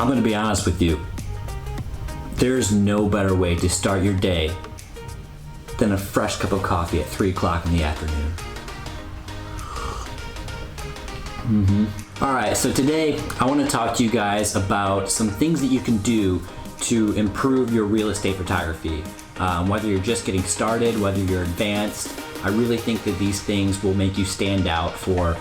I'm gonna be honest with you. There's no better way to start your day than a fresh cup of coffee at 3 o'clock in the afternoon. All right, so today I want to talk to you guys about some things that you can do to improve your real estate photography. Whether you're just getting started, whether you're advanced, I really think that these things will make you stand out for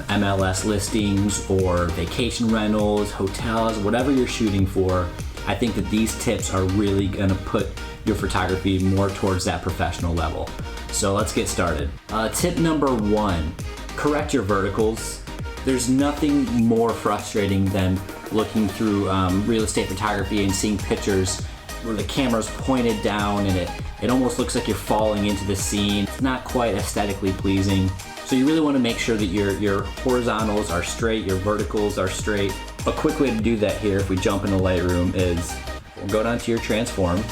MLS listings or vacation rentals, hotels, whatever you're shooting for. I think that these tips are really gonna put your photography more towards that professional level. So let's get started. Tip number 1, correct your verticals. There's nothing more frustrating than looking through real estate photography and seeing pictures where the camera's pointed down and it almost looks like you're falling into the scene. It's not quite aesthetically pleasing. So you really want to make sure that your horizontals are straight, your verticals are straight. A quick way to do that here, if we jump into Lightroom, is we'll go down to your transform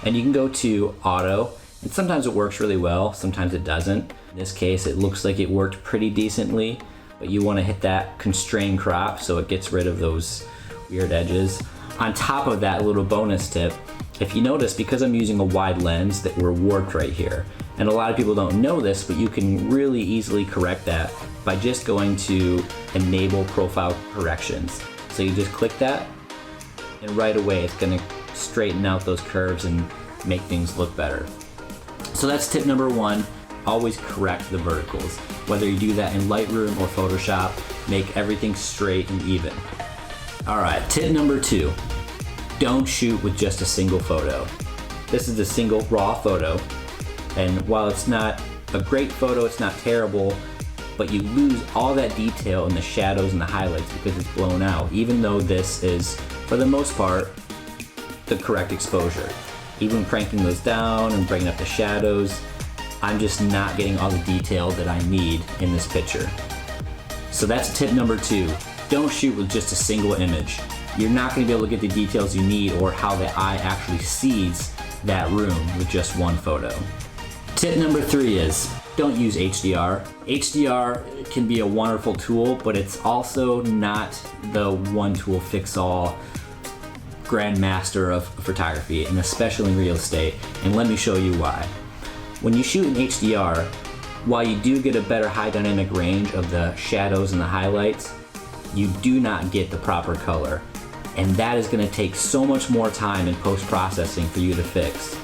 and you can go to auto, and sometimes it works really well, sometimes it doesn't. In this case, it looks like it worked pretty decently, but you want to hit that constrain crop so it gets rid of those weird edges. On top of that, little bonus tip, if you notice, because I'm using a wide lens, that we're warped right here. And a lot of people don't know this, but you can really easily correct that by just going to enable profile corrections. So you just click that, and right away it's gonna straighten out those curves and make things look better. So that's tip number 1, always correct the verticals. Whether you do that in Lightroom or Photoshop, make everything straight and even. All right, tip number 2, don't shoot with just a single photo. This is a single raw photo, and while it's not a great photo, it's not terrible, but you lose all that detail in the shadows and the highlights because it's blown out, even though this is, for the most part, the correct exposure. Even cranking those down and bringing up the shadows, I'm just not getting all the detail that I need in this picture. So that's tip number 2. Don't shoot with just a single image. You're not going to be able to get the details you need or how the eye actually sees that room with just one photo. Tip number 3 is don't use HDR. HDR can be a wonderful tool, but it's also not the one tool fix all grandmaster of photography, and especially in real estate. And let me show you why. When you shoot in HDR, while you do get a better high dynamic range of the shadows and the highlights, you do not get the proper color. And that is gonna take so much more time in post-processing for you to fix.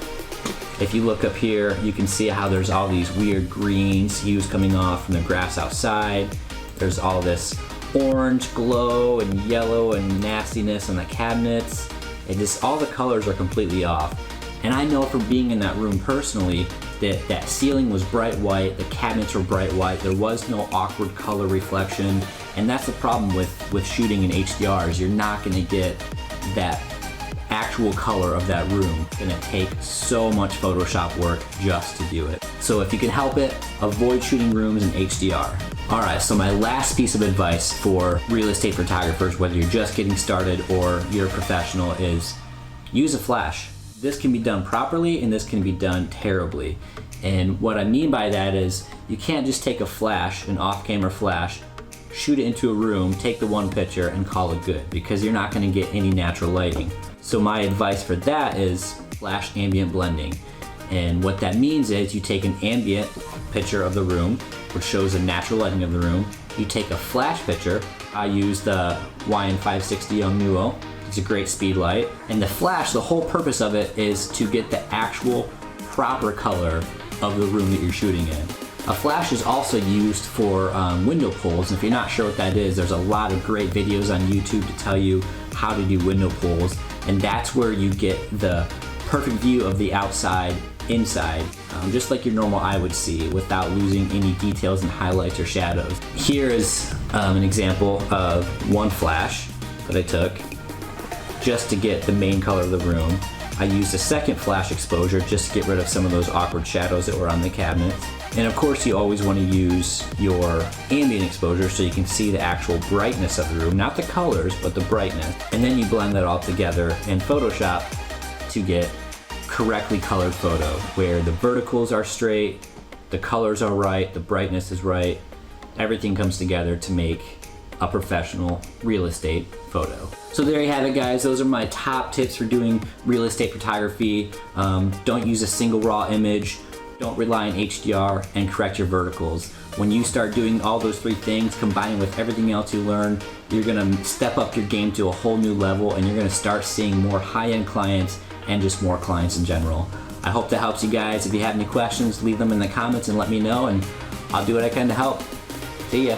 If you look up here, you can see how there's all these weird greens, hues coming off from the grass outside. There's all this orange glow and yellow and nastiness on the cabinets. And just all the colors are completely off. And I know from being in that room personally, that ceiling was bright white, the cabinets were bright white, there was no awkward color reflection, and that's the problem with shooting in HDR, is you're not gonna get that actual color of that room. It's gonna take so much Photoshop work just to do it. So if you can help it, avoid shooting rooms in HDR. All right, so my last piece of advice for real estate photographers, whether you're just getting started or you're a professional, is use a flash. This can be done properly and this can be done terribly. And what I mean by that is you can't just take a flash, an off-camera flash, shoot it into a room, take the one picture and call it good, because you're not gonna get any natural lighting. So my advice for that is flash ambient blending. And what that means is you take an ambient picture of the room, which shows the natural lighting of the room. You take a flash picture. I use the YN560 Yongnuo. It's a great speed light. And the flash, the whole purpose of it is to get the actual proper color of the room that you're shooting in. A flash is also used for window pulls. If you're not sure what that is, there's a lot of great videos on YouTube to tell you how to do window pulls. And that's where you get the perfect view of the outside, inside, just like your normal eye would see without losing any details and highlights or shadows. Here is an example of one flash that I took just to get the main color of the room. I used a second flash exposure just to get rid of some of those awkward shadows that were on the cabinets. And of course you always want to use your ambient exposure so you can see the actual brightness of the room, not the colors, but the brightness. And then you blend that all together in Photoshop to get correctly colored photo, where the verticals are straight, the colors are right, the brightness is right, everything comes together to make a professional real estate photo. So there you have it, guys. Those are my top tips for doing real estate photography. Don't use a single raw image. Don't rely on HDR, and correct your verticals. When you start doing all those 3 things, combining with everything else you learn, you're gonna step up your game to a whole new level, and you're gonna start seeing more high-end clients and just more clients in general. I hope that helps you guys. If you have any questions, leave them in the comments and let me know, and I'll do what I can to help. See ya.